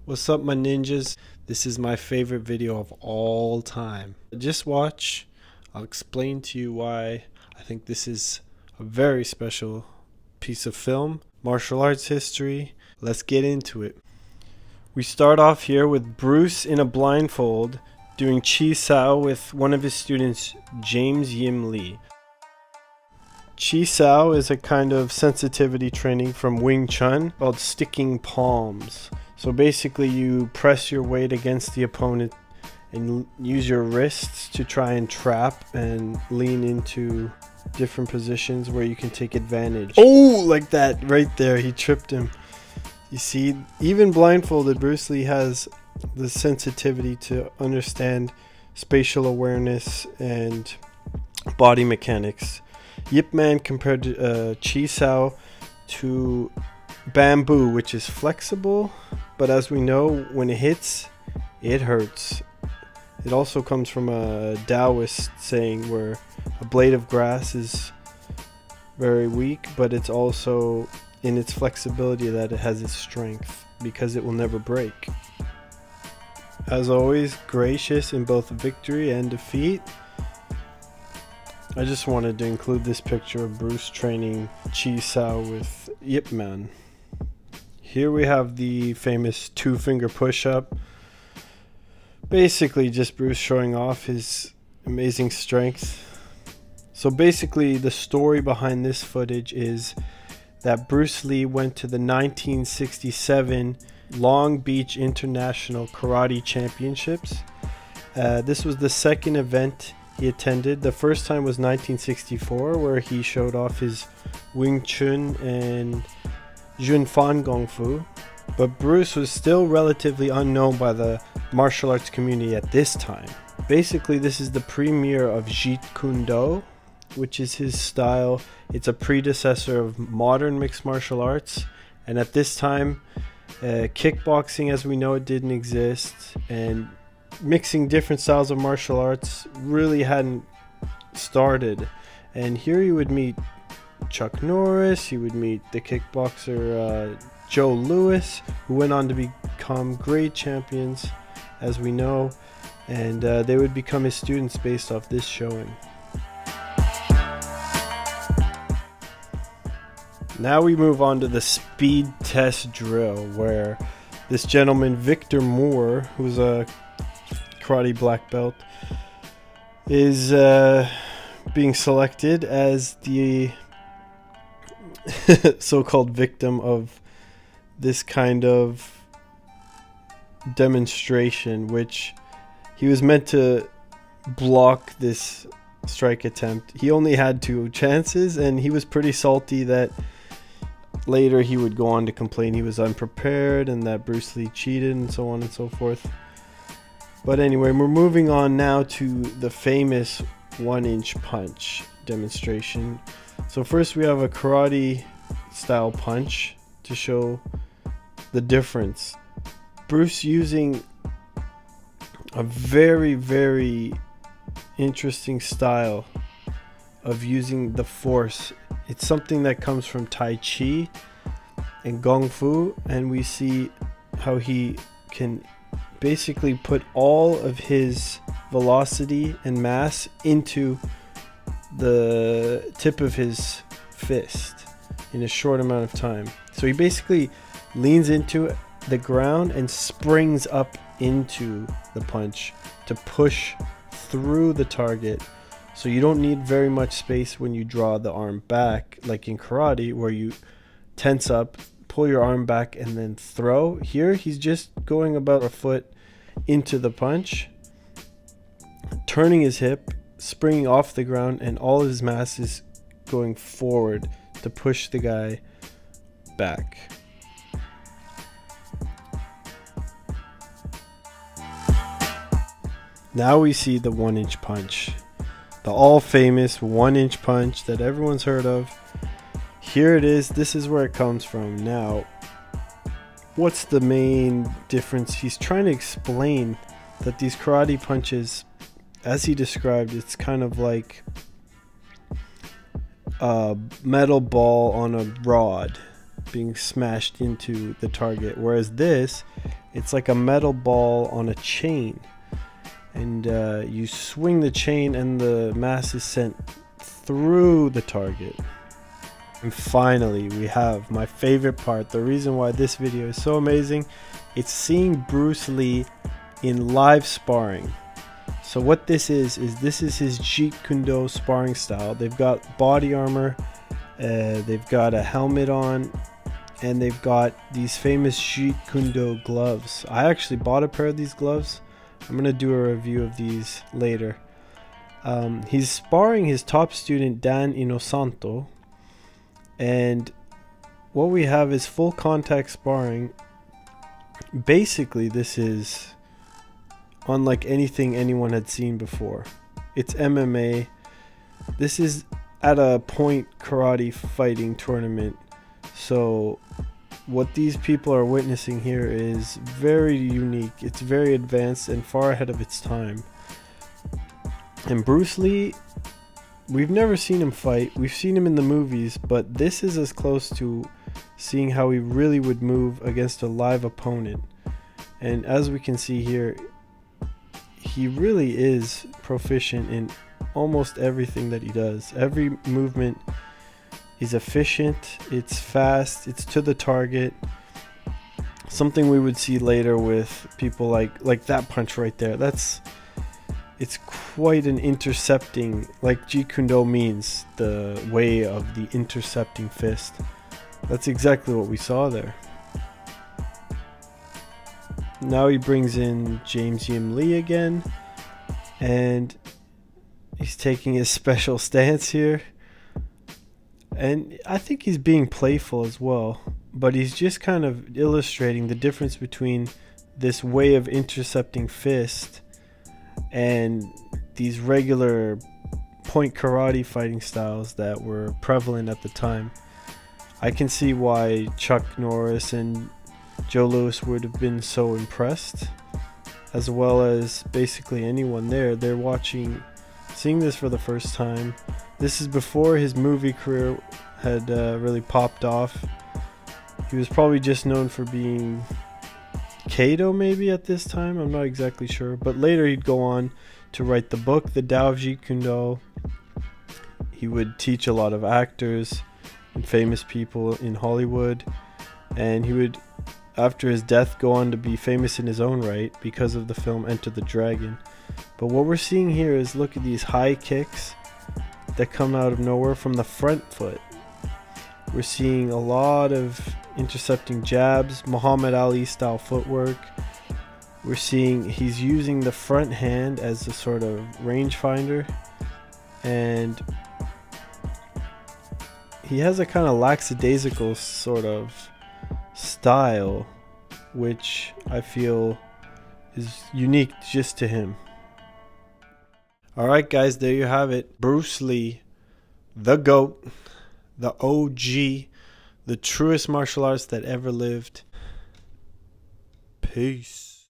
What's up, my ninjas? This is my favorite video of all time. Just watch. I'll explain to you why I think this is a very special piece of film, martial arts history. Let's get into it. We start off here with Bruce in a blindfold doing Chi Sao with one of his students, James Yim Lee. Chi Sao is a kind of sensitivity training from Wing Chun called sticking palms. So basically you press your weight against the opponent and use your wrists to try and trap and lean into different positions where you can take advantage. Oh, like that right there. He tripped him. You see, even blindfolded, Bruce Lee has the sensitivity to understand spatial awareness and body mechanics. Yip Man compared Chi Sao to bamboo, which is flexible, but as we know, when it hits, it hurts. It also comes from a Taoist saying where a blade of grass is very weak, but it's also in its flexibility that it has its strength because it will never break. As always, gracious in both victory and defeat. I just wanted to include this picture of Bruce training Chi Sao with Yip Man. Here we have the famous two-finger push-up. Basically just Bruce showing off his amazing strength. So basically the story behind this footage is that Bruce Lee went to the 1967 Long Beach International Karate Championships. This was the second event he attended. The first time was 1964, where he showed off his Wing Chun and Jun Fan Gong Fu. But Bruce was still relatively unknown by the martial arts community at this time. Basically, this is the premiere of Jeet Kune Do, which is his style. It's a predecessor of modern mixed martial arts, and at this time kickboxing as we know it didn't exist, and mixing different styles of martial arts really hadn't started. And here you would meet Chuck Norris, you would meet the kickboxer Joe Louis, who went on to become great champions as we know, and they would become his students based off this showing. Now we move on to the speed test drill, where this gentleman Victor Moore, who's a karate black belt, is being selected as the so-called victim of this kind of demonstration, which he was meant to block this strike attempt. He only had 2 chances, and he was pretty salty that later he would go on to complain he was unprepared and that Bruce Lee cheated and so on and so forth. But anyway, we're moving on now to the famous 1-inch punch demonstration. So first we have a karate style punch to show the difference. Bruce using a very interesting style of using the force. It's something that comes from Tai Chi and Gong Fu, and we see how he can basically put all of his velocity and mass into the tip of his fist in a short amount of time. So he basically leans into the ground and springs up into the punch to push through the target. So you don't need very much space when you draw the arm back, like in karate where you tense up, pull your arm back and then throw. Here he's just going about a foot into the punch, turning his hip, springing off the ground, and all his mass is going forward to push the guy back. Now we see the 1-inch punch. The all famous 1-inch punch that everyone's heard of. Here it is. This is where it comes from. Now, what's the main difference? He's trying to explain that these karate punches, as he described, it's kind of like a metal ball on a rod being smashed into the target, whereas this, It's like a metal ball on a chain, and you swing the chain and the mass is sent through the target. And finally, we have my favorite part, the reason why this video is so amazing. It's seeing Bruce Lee in live sparring. So what this is this is his Jeet Kune Do sparring style. They've got body armor, they've got a helmet on, and they've got these famous Jeet Kune Do gloves. I actually bought a pair of these gloves. I'm gonna do a review of these later. He's sparring his top student Dan Inosanto, and what we have is full contact sparring. Basically, this is unlike anything anyone had seen before. It's MMA. This is at a point karate fighting tournament. So what these people are witnessing here is very unique. It's very advanced and far ahead of its time. And Bruce Lee, we've never seen him fight. We've seen him in the movies, but this is as close to seeing how he really would move against a live opponent. And as we can see here, he really is proficient in almost everything that he does. Every movement is efficient, it's fast, it's to the target. Something we would see later with people like that punch right there. It's quite an intercepting, like Jeet Kune Do means the way of the intercepting fist. That's exactly what we saw there. Now he brings in James Yim Lee again, and he's taking his special stance here. And I think he's being playful as well, but he's just kind of illustrating the difference between this way of intercepting fist and these regular point karate fighting styles that were prevalent at the time. I can see why Chuck Norris and Joe Louis would have been so impressed, as well as basically anyone there. They're seeing this for the first time. This is before his movie career had really popped off. He was probably just known for being Kato maybe at this time, I'm not exactly sure, but later he'd go on to write the book The Tao of Jeet Kune Do. He would teach a lot of actors and famous people in Hollywood, and he would, after his death, go on to be famous in his own right because of the film Enter the Dragon. But what we're seeing here is, look at these high kicks that come out of nowhere from the front foot. We're seeing a lot of intercepting jabs, Muhammad Ali style footwork. We're seeing he's using the front hand as a sort of rangefinder, and he has a kind of lackadaisical sort of style, which I feel is unique just to him. Alright guys, there you have it. Bruce Lee, the GOAT, the OG, the truest martial artist that ever lived. Peace.